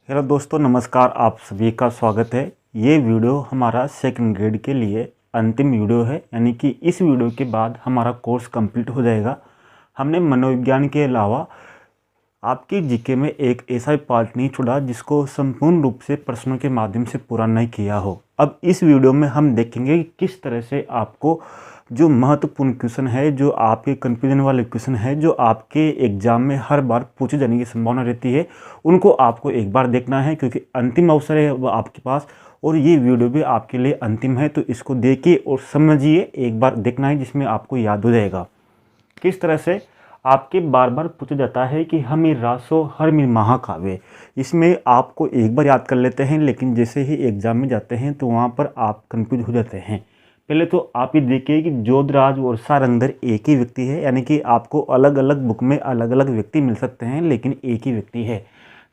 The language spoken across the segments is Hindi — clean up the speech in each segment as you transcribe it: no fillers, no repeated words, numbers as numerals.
हेलो दोस्तों, नमस्कार। आप सभी का स्वागत है। ये वीडियो हमारा सेकंड ग्रेड के लिए अंतिम वीडियो है, यानी कि इस वीडियो के बाद हमारा कोर्स कंप्लीट हो जाएगा। हमने मनोविज्ञान के अलावा आपकी जीके में एक ऐसा पार्ट नहीं छोड़ा जिसको संपूर्ण रूप से प्रश्नों के माध्यम से पूरा नहीं किया हो। अब इस वीडियो में हम देखेंगे कि किस तरह से आपको जो महत्वपूर्ण क्वेश्चन है, जो आपके कंफ्यूजन वाले क्वेश्चन है, जो आपके एग्जाम में हर बार पूछे जाने की संभावना रहती है, उनको आपको एक बार देखना है, क्योंकि अंतिम अवसर है वो आपके पास। और ये वीडियो भी आपके लिए अंतिम है, तो इसको देखिए और समझिए। एक बार देखना है जिसमें आपको याद हो जाएगा किस तरह से आपके बार बार पूछा जाता है कि हमें रासो हर मिल महाकाव्य। इसमें आपको एक बार याद कर लेते हैं, लेकिन जैसे ही एग्जाम में जाते हैं तो वहाँ पर आप कंफ्यूज हो जाते हैं। पहले तो आप ये देखिए कि जोधराज और सारंगधर एक ही व्यक्ति है, यानी कि आपको अलग अलग बुक में अलग अलग व्यक्ति मिल सकते हैं, लेकिन एक ही व्यक्ति है।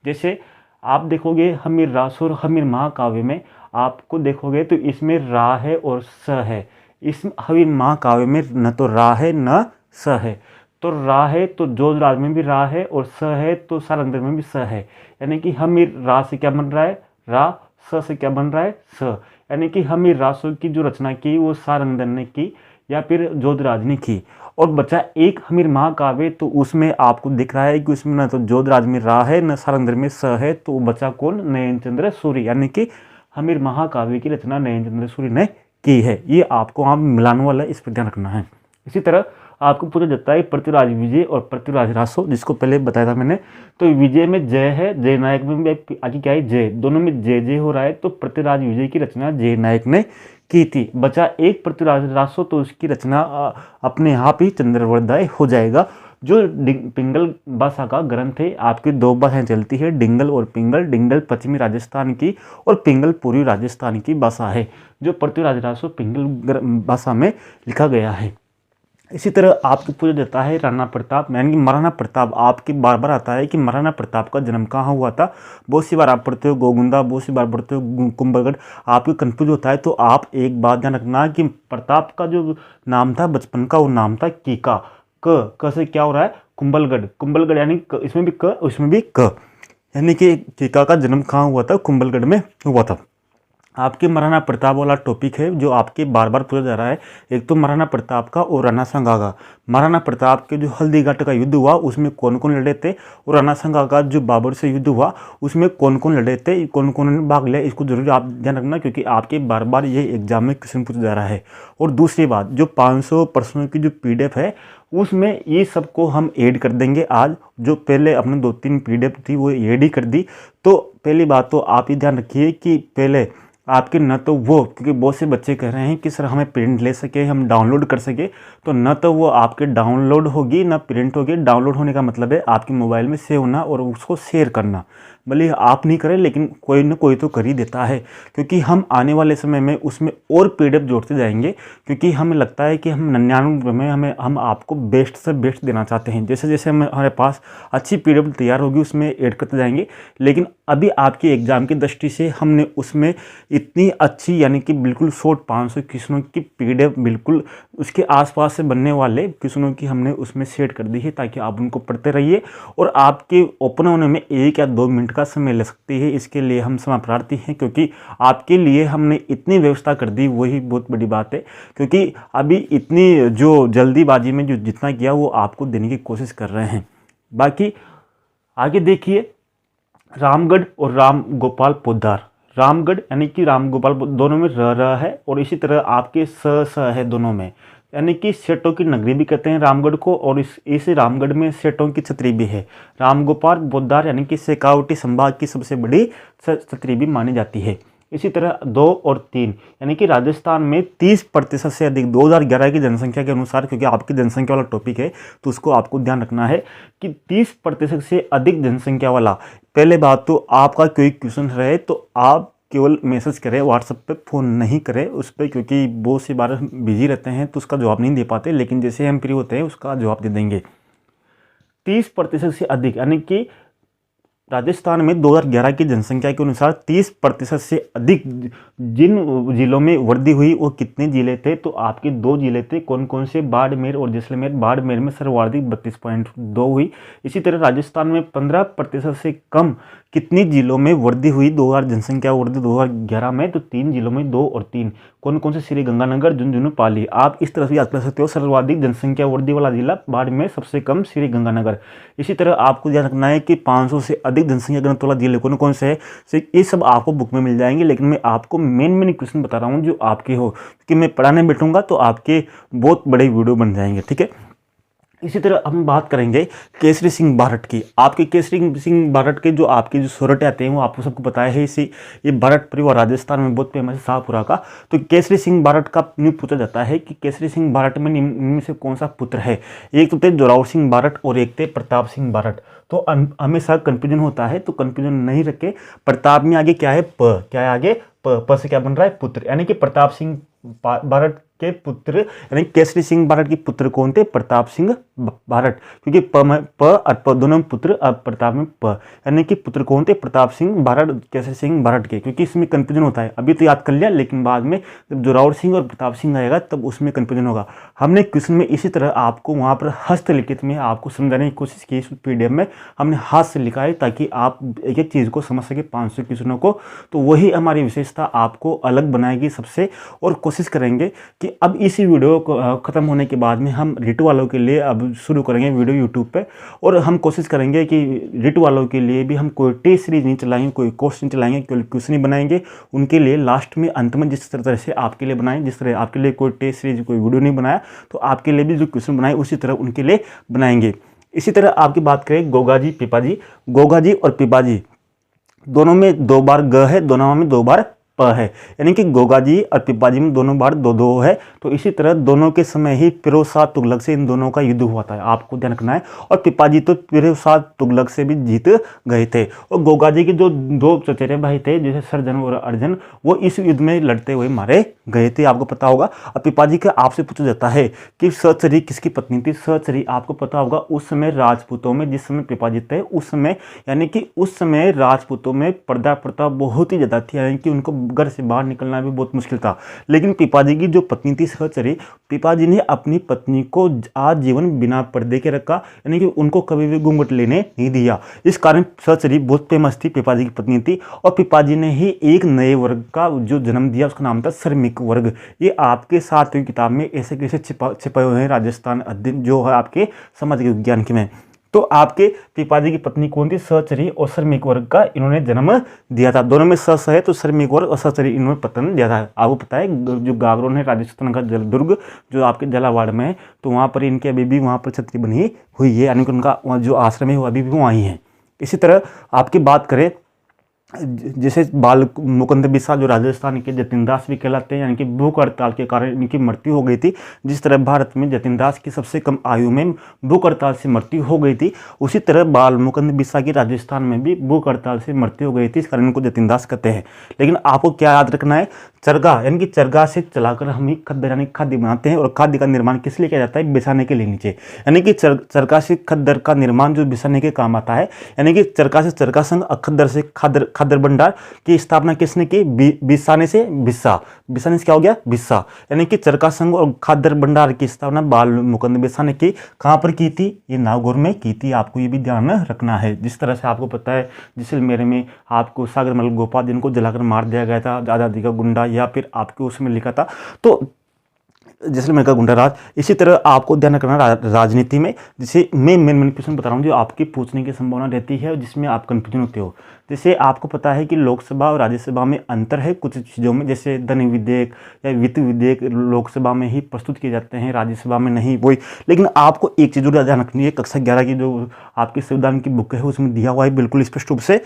जैसे आप देखोगे हमीर रास और हमीर महाकाव्य में आपको देखोगे तो इसमें रा है और स है। इस हमीर महाकाव्य में न तो रा है न स है। तो रा है तो जोधराज में भी रा है, और स है तो सारंगधर में भी स है। यानी कि हमीर रा से क्या बन रहा है, रा। स से क्या बन रहा है, स। यानी कि हमीर रासों की जो रचना की वो सारंगधर ने की या फिर जोधराज ने की। और बचा एक हमीर महाकाव्य, तो उसमें आपको दिख रहा है कि उसमें न तो जोधराज में रा है न सारंगधर में स है, तो बचा कौन, नयनचंद्र सूर्य। यानी कि हमीर महाकाव्य की रचना नयनचंद्र सूर्य ने की है। ये आपको आप मिलाने वाला, इस पर ध्यान रखना है। इसी तरह आपको पूछा जाता है पृथ्वीराज विजय और पृथ्वीराज रासो, जिसको पहले बताया था मैंने। तो विजय में जय है, जय नायक में भी आगे क्या है, जय। दोनों में जय जय हो रहा है, तो पृथ्वीराज विजय की रचना जय नायक ने की थी। बचा एक पृथ्वीराज रासो, तो उसकी रचना अपने आप ही चंद्रवरदाय हो जाएगा। जो पिंगल भाषा का ग्रंथ है, आपकी दो भाषाएं चलती है, डिंगल और पिंगल। डिंगल पश्चिमी राजस्थान की और पिंगल पूर्वी राजस्थान की भाषा है। जो पृथ्वीराज रासो पिंगल भाषा में लिखा गया है। इसी तरह आपको पूछा जाता है राणा प्रताप, यानी कि महाराणा प्रताप। आपकी बार बार आता है कि महाराणा प्रताप का जन्म कहाँ हुआ था। बहुत सी बार आप पढ़ते हो गोगुंदा, बहुत सी बार पढ़ते हो कुंभलगढ़, आपको कंफ्यूज होता है। तो आप एक बात ध्यान रखना कि प्रताप का जो नाम था बचपन का, वो नाम था कीका। क से क्या हो रहा है, कुंभलगढ़। कुंभलगढ़ यानी इसमें भी क, उसमें भी क, यानी कि कीका का जन्म कहाँ हुआ था, कुंभलगढ़ में हुआ था। आपके महाराणा प्रताप वाला टॉपिक है जो आपके बार बार पूछा जा रहा है। एक तो महाराणा प्रताप का और राणा सांगा का। महाराणा प्रताप के जो हल्दीघाट का युद्ध हुआ उसमें कौन कौन लड़े थे, और राणा सांगा का जो बाबर से युद्ध हुआ उसमें कौन कौन लड़े थे, कौन कौन ने भाग लिया, इसको जरूर आप ध्यान रखना, क्योंकि आपके बार बार ये एग्जाम में क्वेश्चन पूछा जा रहा है। और दूसरी बात, जो 500 प्रश्नों की जो PDF है उसमें ये सबको हम ऐड कर देंगे आज। जो पहले अपने 2-3 PDF थी वो ऐड ही कर दी। तो पहली बात तो आप ये ध्यान रखिए कि पहले आपके न तो वो, क्योंकि बहुत से बच्चे कह रहे हैं कि सर हमें प्रिंट ले सके, हम डाउनलोड कर सके, तो न तो वो आपके डाउनलोड होगी न प्रिंट होगी। डाउनलोड होने का मतलब है आपके मोबाइल में सेव होना और उसको शेयर करना। भले आप नहीं करें, लेकिन कोई न कोई तो कर ही देता है, क्योंकि हम आने वाले समय में उसमें और PDF जोड़ते जाएंगे, क्योंकि हमें लगता है कि हम 99 में हम आपको बेस्ट से बेस्ट देना चाहते हैं। जैसे जैसे हमारे पास अच्छी PDF तैयार होगी उसमें ऐड करते जाएंगे। लेकिन अभी आपके एग्जाम की दृष्टि से हमने उसमें इतनी अच्छी, यानी कि बिल्कुल शॉर्ट 500 क्वेश्चनों की PDF, बिल्कुल उसके आसपास से बनने वाले क्वेश्चनों की हमने उसमें सेट कर दी है, ताकि आप उनको पढ़ते रहिए। और आपके ओपन होने में 1 या 2 मिनट का समय ले सकती है, इसके लिए हम क्षमा प्रार्थी हैं, क्योंकि आपके लिए हमने इतनी व्यवस्था कर दी, वही बहुत बड़ी बात है। क्योंकि अभी इतनी जो जल्दीबाजी में जो जितना किया वो आपको देने की कोशिश कर रहे हैं। बाकी आगे देखिए, रामगढ़ और राम गोपाल पोद्दार। रामगढ़ यानी कि राम गोपाल, दोनों में र है, और इसी तरह आपके स है दोनों में, यानी कि सेठों की नगरी भी कहते हैं रामगढ़ को, और इस रामगढ़ में सेठों की छतरी भी है। राम गोपाल पोद्दार यानी कि शेखावटी संभाग की सबसे बड़ी छतरी भी मानी जाती है। इसी तरह 2 और 3, यानी कि राजस्थान में 30% से अधिक 2011 की जनसंख्या के अनुसार, क्योंकि आपकी जनसंख्या वाला टॉपिक है तो उसको आपको ध्यान रखना है कि 30% से अधिक जनसंख्या वाला। पहले बात तो आपका कोई क्वेश्चन रहे तो आप केवल मैसेज करें, व्हाट्सएप पे फ़ोन नहीं करें उस पर, क्योंकि बहुत सी बार बिजी रहते हैं तो उसका जवाब नहीं दे पाते, लेकिन जैसे हम फ्री होते हैं उसका जवाब दे देंगे। 30% से अधिक यानी कि राजस्थान में 2011 की जनसंख्या के अनुसार 30% से अधिक जिन जिलों में वृद्धि हुई वो कितने जिले थे? तो आपके 2 जिले थे, कौन कौन से? बाड़मेर और जैसलमेर। बाड़मेर में सर्वाधिक 32.2 हुई। इसी तरह राजस्थान में 15% से कम कितने जिलों में वृद्धि हुई 2000 जनसंख्या वृद्धि 2011 में? तो 3 जिलों में, 2 और 3। कौन कौन से? श्री गंगानगर, झुंझुनू, पाली। आप इस तरह से याद कर सकते हो। सर्वाधिक जनसंख्या वृद्धि वाला जिला बाड़मेर, सबसे कम श्री गंगानगर। इसी तरह आपको ध्यान रखना है कि 500 से अधिक जनसंख्या घनत्व वाला जिले कौन कौन से है? ये सब आपको बुक में मिल जाएंगे, लेकिन मैं आपको मेन क्वेश्चन बता रहा हूँ जो आपके हो, क्योंकि मैं पढ़ाने बैठूंगा तो आपके बहुत बड़े वीडियो बन जाएंगे, ठीक है। इसी तरह हम बात करेंगे केसरी सिंह बारट की। आपके केसरी सिंह बारट के जो आपके जो सोरठे आते हैं वो आपको सबको पता है। इसी ये बारट परिवार राजस्थान में बहुत फेमस है, शाहपुरा का। तो केसरी सिंह बारट का न्यू पूछा जाता है कि केसरी सिंह बारट में इनमें से कौन सा पुत्र है? एक तो थे जोरावर सिंह बारट और एक थे प्रताप सिंह बारट। तो हमेशा कंफ्यूजन होता है, तो कंफ्यूजन नहीं रखे। प्रताप में आगे क्या है? प। क्या है आगे? प से क्या बन रहा है? पुत्र। यानी कि प्रताप सिंह बारट के पुत्र, यानी केसरी सिंह बारट के पुत्र कौन थे? प्रताप सिंह बारट। क्योंकि प और प दोनों में पुत्र, अब प्रताप में प, यानी कि पुत्र कौन थे? प्रताप सिंह बारट, केसरी सिंह बारट के। क्योंकि इसमें कंफ्यूजन होता है। अभी तो याद कर लिया, लेकिन बाद में जब जोरावर सिंह और प्रताप सिंह आएगा तब उसमें कंफ्यूजन होगा। हमने क्वेश्चन में इसी तरह आपको वहाँ पर हस्तलिखित में आपको समझाने की कोशिश की। इस पीडीएफ में हमने हाथ से लिखा है ताकि आप एक एक चीज़ को समझ सके 500 क्वेश्चनों को। तो वही हमारी विशेषता आपको अलग बनाएगी सबसे। और कोशिश करेंगे कि अब इसी वीडियो को ख़त्म होने के बाद में हम रिट वालों के लिए अब शुरू करेंगे वीडियो यूट्यूब पे। और हम कोशिश करेंगे कि रिट वालों के लिए भी हम कोई टेस्ट सीरीज नहीं चलाएंगे, कोई कोर्स नहीं चलाएंगे, कोई क्वेश्चन नहीं बनाएंगे। उनके लिए लास्ट में, अंत में जिस तरह से आपके लिए बनाएं, जिस तरह आपके लिए कोई टेस्ट सीरीज, कोई वीडियो नहीं बनाया, तो आपके लिए भी जो क्वेश्चन बनाए उसी तरह उनके लिए बनाएंगे। इसी तरह आपकी बात करें गोगाजी पिपाजी। गोगाजी और पिपाजी दोनों में 2 बार ग है, दोनों में 2 बार प है। यानी कि गोगाजी और पिपाजी में दोनों बार 2-2 है। तो इसी तरह दोनों के समय ही फिरोज शाह तुगलक से इन दोनों का युद्ध हुआ था, आपको ध्यान रखना है। और पिपाजी तो फिरोज शाह तुगलक से भी जीत गए थे। और गोगाजी के जो 2 चचेरे भाई थे, जैसे सर्जन और अर्जन, वो इस युद्ध में लड़ते हुए मारे गए थे, आपको पता होगा। अब पिपाजी का आपसे पूछा जाता है कि सचरी किसकी पत्नी थी? सचरी आपको पता होगा उस समय राजपूतों में, जिस समय पिपाजी थे उस समय, यानी कि उस समय राजपूतों में पर्दा प्रथा बहुत ही ज़्यादा थी, यानी कि उनको घर से बाहर निकलना भी बहुत मुश्किल था। लेकिन पिपाजी की जो पत्नी थी सचरी, पिपाजी ने अपनी पत्नी को आजीवन बिना पर्दे के रखा, यानी कि उनको कभी भी घूंघट लेने नहीं दिया। इस कारण सचरी बहुत फेमस थी, पिपाजी की पत्नी थी। और पिपाजी ने ही एक नए वर्ग का जो जन्म दिया, उसका नाम था श्रमिक वर्ग। ये आपके 7वीं किताब में ऐसे कैसे छिपाए हुए हैं, राजस्थान अध्ययन जो है आपके समाज विज्ञान के में। तो आपके पिपाजी की पत्नी कौन थी? सचरी और श्रमिक वर्ग का इन्होंने जन्म दिया था। दोनों में सस है, तो श्रमिक वर्ग और सचरी इन्होंने पतन दिया था। आपको पता है जो गागरोन है राजस्थान का जलदुर्ग जो आपके जलावाड़ में है, तो वहाँ पर इनके अभी भी वहाँ पर छतरी बनी हुई है, यानी कि उनका जो आश्रम है वो अभी भी वहाँ ही है। इसी तरह आपकी बात करें जैसे बाल मुकुंद बिस्सा जो राजस्थान के जतिन दास भी कहलाते हैं, यानी कि भूख हड़ताल के कारण इनकी मृत्यु हो गई थी। जिस तरह भारत में जतिन दास की सबसे कम आयु में भूख हड़ताल से मृत्यु हो गई थी, उसी तरह बाल मुकुंद बिस्सा की राजस्थान में भी भूख हड़ताल से मृत्यु हो गई थी। इस कारण इनको जतिन दास कहते हैं। लेकिन आपको क्या याद रखना है? चरगा, यानी कि चरगा से चलाकर हम ही खद्दर यानी खाद्य बनाते हैं। और खाद्य का निर्माण किस लिए किया जाता है? बिछाने के लिए नीचे, यानी कि चरखा से खद्दर का निर्माण जो बिछाने के काम आता है। यानी कि चरखा से चरखा संघ, खद्दर से खाद्य भंडार की स्थापना किसने की? बिसाने से बिस्सा। बिसाने से क्या हो गया? बिस्सा। यानी कि चरखा संघ और खाद्य भंडार की स्थापना बाल मुकुंद बिस्सा ने की। कहाँ पर की थी? ये नागौर में की थी। आपको ये भी ध्यान रखना है। जिस तरह से आपको पता है जैसलमेर में आपको सागरमल गोपाल जिनको जलाकर मार दिया गया था, आज़ादी का गुंडा, या फिर आपके उसमें लिखा था तो जैसलमेर का गुंडा राज। इसी तरह आपको ध्यान रखना राजनीति में, जैसे मैं मेन क्वेश्चन बता रहा हूँ जो आपके पूछने की संभावना रहती है जिसमें आप कंफ्यूजन होते हो। जैसे आपको पता है कि लोकसभा और राज्यसभा में अंतर है कुछ चीज़ों में, जैसे धन विधेयक या वित्त विधेयक लोकसभा में ही प्रस्तुत किए जाते हैं, राज्यसभा में नहीं। वही, लेकिन आपको एक चीज़ जरूर ध्यान रखनी है, कक्षा 11 की जो आपकी संविधान की बुक है उसमें दिया हुआ है बिल्कुल स्पष्ट रूप से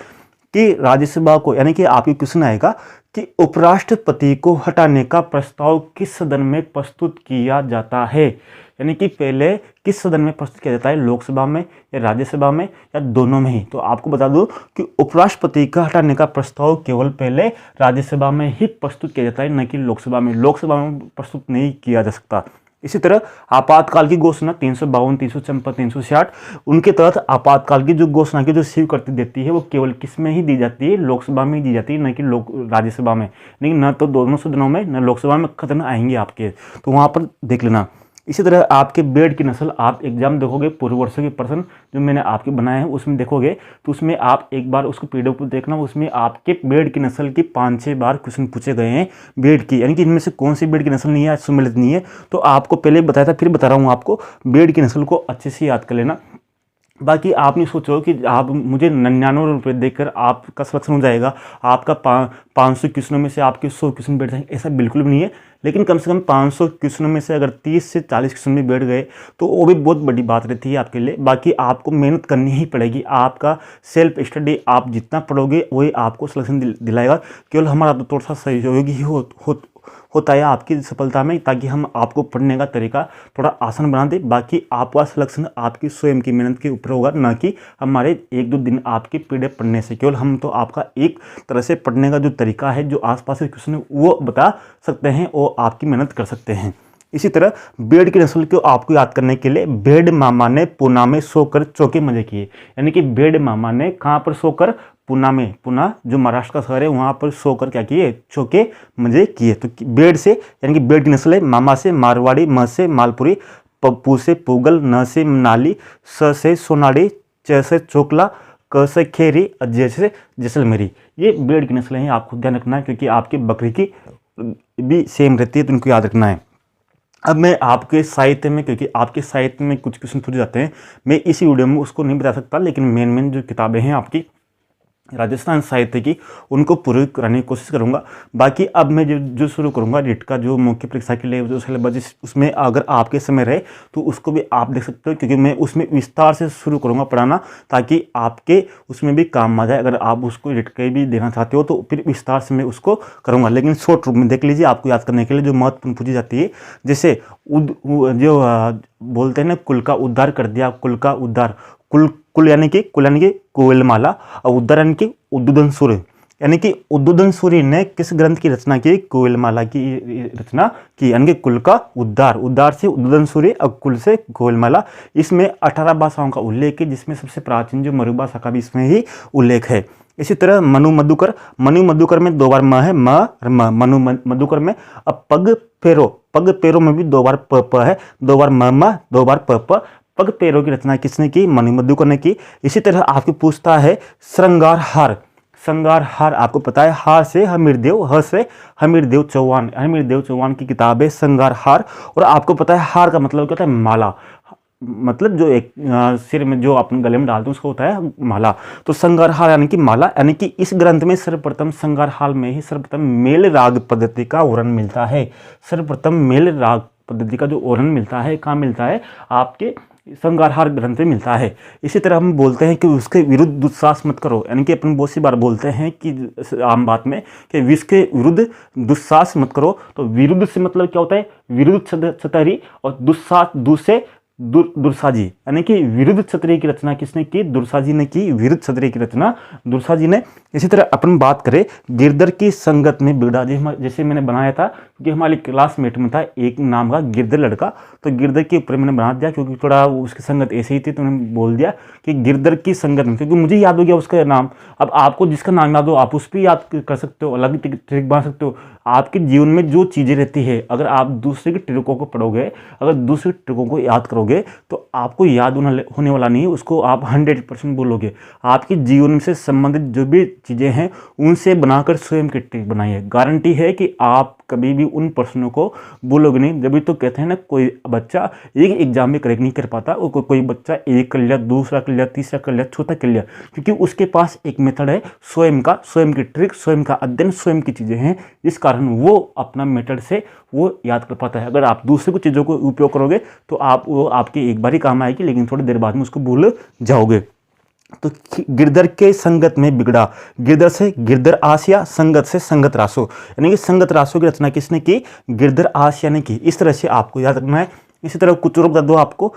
कि राज्यसभा को, यानी कि आपके क्वेश्चन आएगा कि उपराष्ट्रपति को हटाने का प्रस्ताव किस सदन में प्रस्तुत किया जाता है। यानी कि पहले किस सदन में प्रस्तुत किया जाता है, लोकसभा में या राज्यसभा में या दोनों में ही। तो आपको बता दूं कि उपराष्ट्रपति का हटाने का प्रस्ताव केवल पहले राज्यसभा में ही प्रस्तुत किया जाता है, न कि लोकसभा में। लोकसभा में प्रस्तुत नहीं किया जा सकता। इसी तरह आपातकाल की घोषणा 352, 354, 366 उनके तहत आपातकाल की जो घोषणा की जो स्वीकृति देती है वो केवल किस में ही दी जाती है, लोकसभा में ही दी जाती है, न कि राज्यसभा में। लेकिन न तो दोनों सदनों में न लोकसभा में खतन आएंगे आपके, तो वहाँ पर देख लेना। इसी तरह आपके बेड की नस्ल, आप एग्जाम देखोगे पूर्व वर्षों के प्रश्न जो मैंने आपके बनाए हैं उसमें देखोगे, तो उसमें आप एक बार उसको पीडीएफ को देखना, उसमें आपके बेड की नस्ल की 5-6 बार क्वेश्चन पूछे गए हैं बेड की, यानी कि इनमें से कौन सी बेड की नस्ल नहीं है, सम्मिलित नहीं है। तो आपको पहले बताया था, फिर बता रहा हूँ आपको, बेड की नस्ल को अच्छे से याद कर लेना। बाकी आप नहीं सोचो कि आप मुझे 99 रुपये देकर आपका सिलेक्शन हो जाएगा, आपका 500 क्वेश्चनों में से आपके 100 क्वेश्चन बैठ जाएंगे, ऐसा बिल्कुल भी नहीं है। लेकिन कम से कम 500 क्वेश्चनों में से अगर 30 से 40 क्वेश्चन भी बैठ गए तो वो भी बहुत बड़ी बात रहती है आपके लिए। बाकी आपको मेहनत करनी ही पड़ेगी, आपका सेल्फ स्टडी आप जितना पढ़ोगे वही आपको सिलेक्शन दिलाएगा। केवल हमारा तो थोड़ा सा सहयोगी ही होता है आपकी सफलता में, ताकि हम आपको पढ़ने का तरीका थोड़ा आसान बना दें। बाकी आपका सिलेक्शन आपकी स्वयं की मेहनत के ऊपर होगा, ना कि हमारे 1-2 दिन आपके पीडीएफ पढ़ने से। केवल हम तो आपका एक तरह से पढ़ने का जो तरीका है, जो आसपास के क्वेश्चन वो बता सकते हैं, वो आपकी मेहनत कर सकते हैं। इसी तरह बेड की नस्ल को आपको याद करने के लिए, बेड मामा ने पूना में सोकर चौके मजे किए, यानी कि बेड मामा ने कहाँ पर सोकर, पूना में, पूना जो महाराष्ट्र का शहर है वहाँ पर सोकर क्या किए, चौके मजे किए। तो बेड से यानी कि बेड की नस्ल है, मामा से मारवाड़ी, म से मालपुरी, पप्पू से पुगल, न से नाली, स से सोनाड़ी, च से चोकला, क से खेरी, अजय से जैसलमेरी। ये बेड की नस्लें हैं, आपको ध्यान रखना है, क्योंकि आपकी बकरी की भी सेम रहती है, तो इनको याद रखना है। अब मैं आपके साहित्य में, क्योंकि आपके साहित्य में कुछ क्वेश्चन पूछे जाते हैं, मैं इसी वीडियो में उसको नहीं बता सकता, लेकिन मेन जो किताबें हैं आपकी राजस्थान साहित्य की, उनको पूरी कराने की कोशिश करूंगा। बाकी अब मैं जो शुरू करूंगा रिट का जो मुख्य परीक्षा के लिए जो सिलेबस, उसमें अगर आपके समय रहे तो उसको भी आप देख सकते हो, क्योंकि मैं उसमें विस्तार से शुरू करूंगा पढ़ाना, ताकि आपके उसमें भी काम आ जाए। अगर आप उसको रिट के भी देना चाहते हो तो फिर विस्तार से मैं उसको करूँगा, लेकिन शॉर्ट रूप में देख लीजिए। आपको याद करने के लिए जो महत्वपूर्ण पूछी जाती है, जैसे जो बोलते हैं ना, कुल का उद्धार कर दिया, कुल का उद्धार, कुल यानी कि कोयलमाला, और उद्धार यानी कि उद्बोधन सूर्य, यानी कि उद्बोधन सूर्य ने किस ग्रंथ की रचना की, कोयलमाला की रचना की, यानी कि कुल का उद्धार से उद्बोधन सूर्य और कुल से कोयलमाला। इसमें 18 भाषाओं का उल्लेख है, जिसमें सबसे प्राचीन जो मरु भाषा का भी इसमें ही उल्लेख है। इसी तरह मनु मधुकर में 2 बार म है, मनु मधुकर में। अब पग पेरो में भी 2 बार प है, 2 बार म 2 बार प। पग पेरो की रचना किसने की, मनु मधुकर ने की। इसी तरह आपको पूछता है श्रृंगार हार, आपको पता है, हार से हमीरदेव, ह से हमीरदेव चौहान की किताब है श्रृंगार हार। और आपको पता है हार का मतलब क्या होता है, माला, मतलब जो एक सिर में जो अपन गले में डालते हैं उसको होता है माला। तो श्रृंगार हार यानी कि माला, यानी कि इस ग्रंथ में सर्वप्रथम श्रृंगार हार में ही सर्वप्रथम मेल राग पद्धति का वर्णन मिलता है। सर्वप्रथम मेल राग पद्धति का जो वर्णन मिलता है, कहाँ मिलता है, आपके श्रृंगार हार ग्रंथ में मिलता है। इसी तरह हम बोलते हैं कि उसके विरुद्ध दुस्साहस मत करो, यानी कि अपन बहुत सी बार बोलते हैं कि आम बात में कि विष के विरुद्ध दुस्साहस मत करो। तो विरुद्ध से मतलब क्या होता है, विरुद्ध छतरी, और दुस्साहस दूसरे दुर्साजी, यानी कि विरुद्ध क्षत्रिय की रचना किसने की, दुर्साजी ने की, विरुद्ध क्षत्रिय की रचना दुर्साजी ने। इसी तरह अपन बात करें गिरधर की संगत में बिगड़ा, जैसे मैंने बनाया था क्योंकि हमारी क्लासमेट में था एक नाम का गिरधर लड़का, तो गिरधर के ऊपर मैंने बना दिया क्योंकि थोड़ा उसकी संगत ऐसे ही थी, तो मैंने बोल दिया कि गिरधर की संगत में, क्योंकि मुझे याद हो गया उसका नाम। अब आपको जिसका नाम याद हो आप उस पर याद कर सकते हो, अलग ट्रिक बना सकते हो। आपके जीवन में जो चीज़ें रहती है, अगर आप दूसरे के ट्रिकों को पढ़ोगे, अगर दूसरे ट्रिकों को याद करोगे तो आपको याद होने वाला नहीं है, उसको आप 100% बोलोगे। आपके जीवन से संबंधित जो भी चीज़ें हैं उनसे बनाकर स्वयं की ट्रिक बनाइए, गारंटी है कि आप कभी भी उन प्रश्नों को बोलोगे नहीं। जब भी तो कहते हैं ना, कोई बच्चा एक एग्जाम में करेक्ट नहीं कर पाता, और कोई बच्चा एक कर लिया, दूसरा कर लिया, तीसरा कर लिया, चौथा कर लिया, क्योंकि उसके पास एक मेथड है स्वयं का, स्वयं की ट्रिक, स्वयं का अध्ययन, स्वयं की चीज़ें हैं, इस कारण वो अपना मेथड से वो याद कर पाता है। अगर आप दूसरे को चीज़ों को उपयोग करोगे तो वो आपके एक बार ही काम आएगी, लेकिन थोड़ी देर बाद में उसको भूल जाओगे। तो गिरधर के संगत में बिगड़ा, गिरधर से गिरधर आसिया, संगत से संगत रासो, यानी कि संगत रासो की रचना किसने की, गिरधर आसिया ने की। इस तरह से आपको याद रखना है। इसी तरह कुछ और बता दो आपको,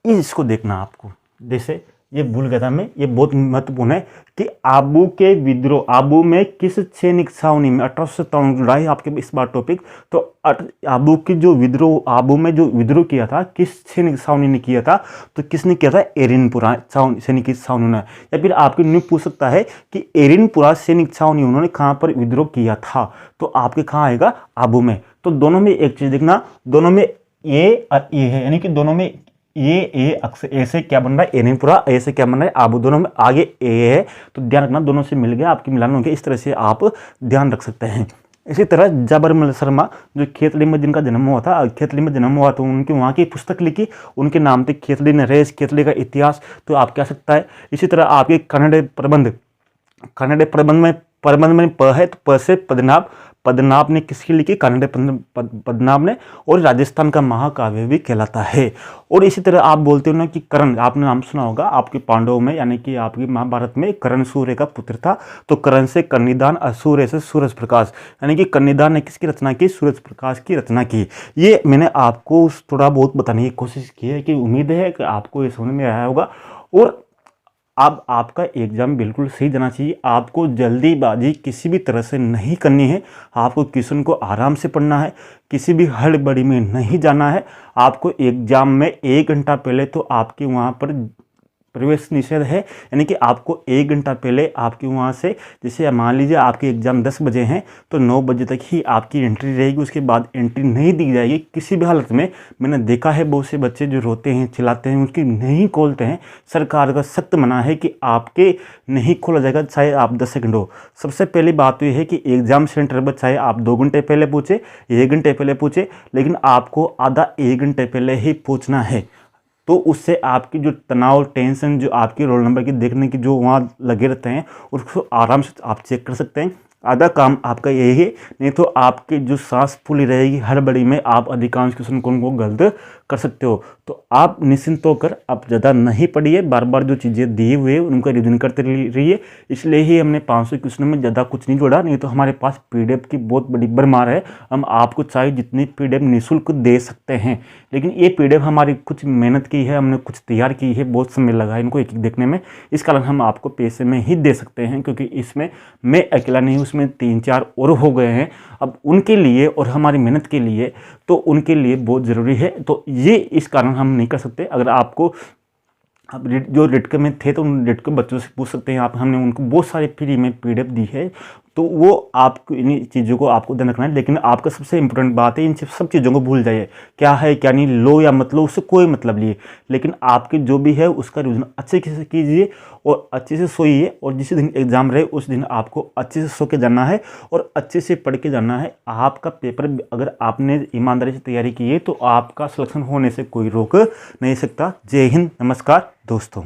इसको देखना आपको, जैसे ये भूल गया था मैं, ये बहुत महत्वपूर्ण है कि आबू के विद्रोह, आबू में किस सैनिक छावनी में 1857 जुड़ा है आपके इस बार टॉपिक। तो आबू की जो विद्रोह, आबू में जो विद्रोह किया था किस सैनिक छावनी ने किया था, तो किसने किया था, एरिनपुरा सैनिक छावनी ने। या फिर आपके न्यू पूछ सकता है कि एरिनपुरा सैनिक छावनी उन्होंने कहाँ पर विद्रोह किया था, तो आपके कहाँ आएगा, आबू में। तो दोनों में एक चीज देखना, दोनों में ए और ए है, यानी कि दोनों में ये ए अक्सर ए से क्या बन रहा है, एरिनपुरा, ए से क्या बन रहा है, आबू, दोनों में आगे ए है। तो ध्यान रखना, दोनों से मिल गया, आपके मिलान हो गया, इस तरह से आप ध्यान रख सकते हैं। इसी तरह जबरमल शर्मा जो खेतड़ी में जिनका जन्म हुआ था, खेतड़ी में जन्म हुआ तो उनकी वहाँ की पुस्तक लिखी, उनके नाम थे खेतड़ी नरेश, खेतड़ी का इतिहास, तो आप कह सकता है। इसी तरह आपके कन्नड़ प्रबंध में प है, तो प से पद्मनाभ, पद्मनाभ ने किसकी लिखी, कन्नड़ पद्मनाभ ने, और राजस्थान का महाकाव्य भी कहलाता है। और इसी तरह आप बोलते हो ना कि कर्ण, आपने नाम सुना होगा, आपके पांडवों में यानी कि आपकी महाभारत में कर्ण सूर्य का पुत्र था। तो कर्ण से कर्णिदान और सूर्य से सूरज प्रकाश, यानी कि कर्णिदान ने किसकी रचना की, सूरज प्रकाश की रचना की। ये मैंने आपको थोड़ा बहुत बताने की कोशिश की है, कि उम्मीद है कि आपको ये समझ में आया होगा। और अब आपका एग्ज़ाम बिल्कुल सही जाना चाहिए, आपको जल्दीबाजी किसी भी तरह से नहीं करनी है, आपको क्वेश्चन को आराम से पढ़ना है, किसी भी हड़बड़ी में नहीं जाना है। आपको एग्ज़ाम में 1 घंटा पहले तो आपके वहाँ पर प्रवेश निषेध है, यानी कि आपको 1 घंटा पहले आपके वहाँ से, जैसे मान लीजिए आपके एग्ज़ाम 10 बजे हैं तो 9 बजे तक ही आपकी एंट्री रहेगी, उसके बाद एंट्री नहीं दी जाएगी किसी भी हालत में। मैंने देखा है बहुत से बच्चे जो रोते हैं, चिल्लाते हैं, उसकी नहीं खोलते हैं। सरकार का सख्त मना है कि आपके नहीं खोला जाएगा, चाहे आप 10 सेकंड हो। सबसे पहली बात तो यह है कि एग्ज़ाम सेंटर पर चाहे आप 2 घंटे पहले पूछे, 1 घंटे पहले पूछे, लेकिन आपको आधा 1 घंटे पहले ही पूछना है। तो उससे आपकी जो तनाव, टेंशन, जो आपके रोल नंबर की देखने की जो वहाँ लगे रहते हैं, उसको आराम से आप चेक कर सकते हैं। आधा काम आपका यही है, नहीं तो आपकी जो सांस फूली रहेगी हड़बड़ी में, आप अधिकांश क्वेश्चन को गलत कर सकते हो। तो आप निश्चिंत होकर आप ज़्यादा नहीं पढ़िए, बार बार जो चीज़ें दी हुई है उनका रिवीजन करते रहिए। इसलिए ही हमने 500 क्वेश्चन में ज़्यादा कुछ नहीं जोड़ा, नहीं तो हमारे पास PDF की बहुत बड़ी भरमार है। हम आपको चाहे जितनी PDF निःशुल्क दे सकते हैं, लेकिन ये PDF हमारी कुछ मेहनत की है, हमने कुछ तैयार की है, बहुत समय लगा है इनको एक एक देखने में। इस कारण हम आपको पैसे में ही दे सकते हैं, क्योंकि इसमें मैं अकेला नहीं, उसमें 3-4 और हो गए हैं। अब उनके लिए और हमारी मेहनत के लिए, तो उनके लिए बहुत ज़रूरी है। तो ये इस कारण हम नहीं कर सकते। अगर आपको अब जो रिटक में थे तो उन रिटक बच्चों से पूछ सकते हैं आप, हमने उनको बहुत सारे फ्री में PDF दी है। तो वो आपको इन चीज़ों को आपको ध्यान रखना है। लेकिन आपका सबसे इंपॉर्टेंट बात है, इन सब चीज़ों को भूल जाइए, क्या है क्या नहीं, लो या मत लो, उससे कोई मतलब नहीं है। लेकिन आपके जो भी है उसका रिविजन अच्छे से कीजिए और अच्छे से सोइए, और जिस दिन एग्ज़ाम रहे उस दिन आपको अच्छे से सो के जाना है और अच्छे से पढ़ के जाना है। आपका पेपर अगर आपने ईमानदारी से तैयारी की है तो आपका सिलेक्शन होने से कोई रोक नहीं सकता। जय हिंद, नमस्कार दोस्तों।